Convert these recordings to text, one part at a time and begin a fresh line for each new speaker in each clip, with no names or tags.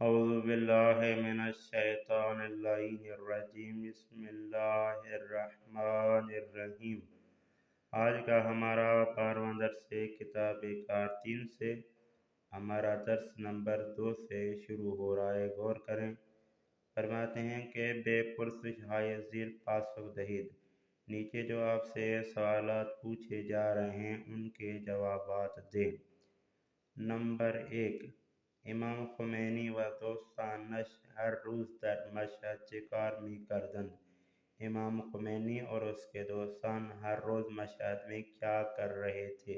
اعوذ باللہ من الشیطان اللعین الرجیم بسم اللہ الرحمن الرحیم۔ آج کا ہمارا 12واں درس کتاب کار 3 سے ہمارا درس نمبر 2 سے شروع ہو رہا ہے۔ غور کریں، فرماتے ہیں کہ بے پرسش ہائے زیر پاسخ دہید، نیچے جو آپ سے سوالات پوچھے جا رہے ہیں ان کے جوابات دیں۔ نمبر 1، امام خمینی و دوستانش ہر روز در مشہد چه کار می کردند؟ امام خمینی اور اس کے دوستان ہر روز مشہد میں کیا کر رہے تھے؟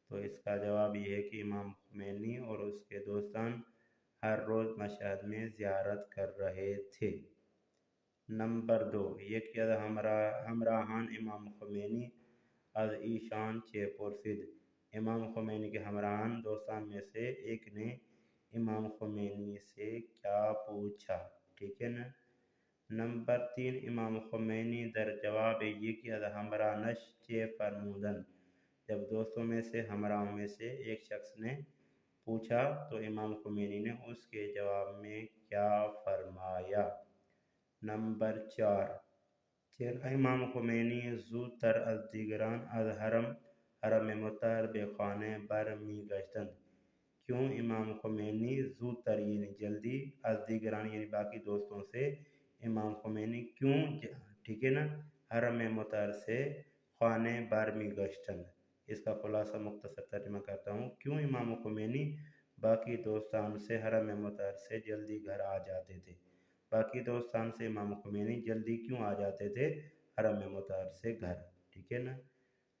تو اس کا جواب یہ ہے کہ امام خمینی اور اس کے دوستان ہر روز مشہد میں زیارت کر رہے تھے۔ نمبر 2، یکی از ہمراہان امام خمینی از ایشان چه پرسید؟ امام خمینی کے ہمراہان دوستان میں سے ایک نے امام خمینی سے کیا پوچھا؟ ٹھیک ہے نا۔ نمبر 3، امام خمینی در جواب یکی از ہمراہانش چه فرمودند؟ جب دوستوں میں سے ہمراہوں میں سے ایک شخص نے پوچھا تو امام خمینی نے اس کے جواب میں کیا فرمایا؟ نمبر 4، چرا امام خمینی زودتر از دیگران از حرم مطہر به خانه برمیگشتند؟ کیوں امام خمینی زودتر یعنی جلدی از دیگران یعنی باقی دوستوں سے امام خمینی کیوں ٹھیک ہے نا حرم مطہر سے خانہ برمیگشتند؟ اس کا خلاصہ مختصر ترجمہ کرتا ہوں۔ کیوں امام خمینی باقی دوستان سے حرم مطہر سے جلدی گھر آ جاتے تھے؟ باقی دوستان سے امام خمینی جلدی کیوں آ جاتے تھے حرم مطہر سے گھر؟ ٹھیک ہے نا۔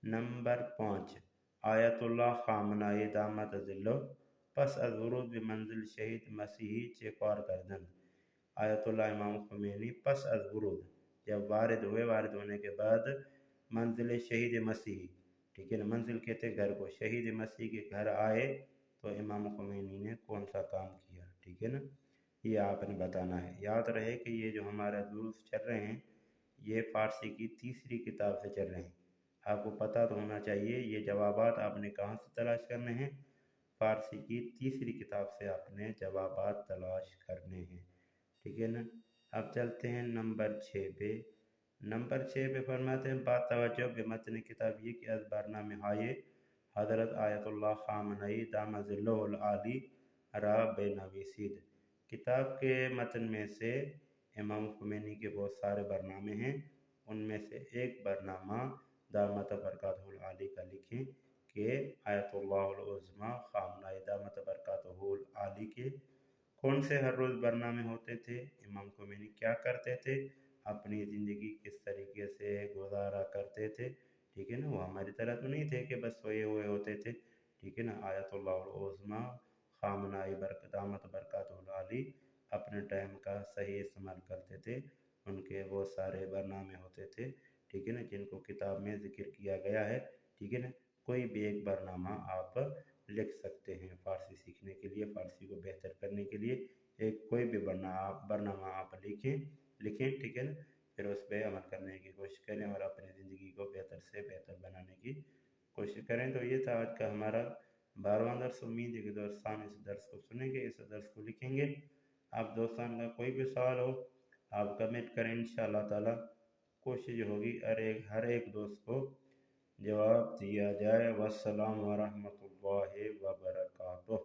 نمبر 5، آیت اللہ خامنۂ دامت ظلہ پس از ورود به منزل شہید مسیحی چه کار کردند؟ آیت اللہ امام خمینی پس از ورود جب وارد ہوئے، وارد ہونے کے بعد منزل شہید مسیحی، ٹھیک ہے نا، منزل کہتے گھر کو، شہید مسیح کے گھر آئے تو امام خمینی نے کون سا کام کیا؟ ٹھیک ہے نا، یہ آپ نے بتانا ہے۔ یاد رہے کہ یہ جو ہمارا دروس چل رہے ہیں یہ فارسی کی تیسری کتاب سے چل رہے ہیں۔ آپ کو پتہ تو ہونا چاہیے یہ جوابات آپ نے کہاں سے تلاش کرنے ہیں؟ فارسی کی تیسری کتاب سے آپ نے جوابات تلاش کرنے ہیں، ٹھیک ہے نا۔ اب چلتے ہیں نمبر 6 پہ۔ نمبر 6 پہ فرماتے ہیں با توجہ به متن کتاب یہ کہ از برنامه های حضرت آیت اللہ خامنۂ دامت ظلہ العالی را بنویسید۔ کتاب کے متن میں سے امام خمینی کے بہت سارے برنامے ہیں، ان میں سے ایک برنامہ دامت برکاتہ العالی کا لکھیں کہ آیت اللہ العظمیٰ خامنۂ دامت برکاتہ العالی کے کون سے ہر روز برنامے ہوتے تھے، امام خمینی کیا کرتے تھے، اپنی زندگی کس طریقے سے گزارا کرتے تھے، ٹھیک ہے نا۔ وہ ہماری طرح تو نہیں تھے کہ بس سوئے ہوئے ہوتے تھے، ٹھیک ہے نا۔ آیت اللہ العظمیٰ خامنۂ دامت برکاتہ العالی اپنے ٹائم کا صحیح استعمال کرتے تھے، ان کے بہت سارے برنامے ہوتے تھے، ٹھیک ہے نا، جن کو کتاب میں ذکر کیا گیا ہے، ٹھیک ہے نا۔ کوئی بھی ایک برنامہ آپ لکھ سکتے ہیں فارسی سیکھنے کے لیے، فارسی کو بہتر کرنے کے لیے ایک کوئی بھی برنامہ آپ لکھیں، ٹھیک ہے نا، پھر اس پہ عمل کرنے کی کوشش کریں اور اپنی زندگی کو بہتر سے بہتر بنانے کی کوشش کریں۔ تو یہ تھا آج کا ہمارا 12واں درس۔ امید ہے کہ دوستان اس درس کو سنیں گے، اس درس کو لکھیں گے۔ آپ دوستان کا کوئی بھی سوال ہو آپ کمنٹ کریں، انشاءاللہ تعالی کوشش ہوگی ہر ایک دوست کو جواب دیا جائے۔ والسلام ورحمۃ اللہ وبرکاتہ۔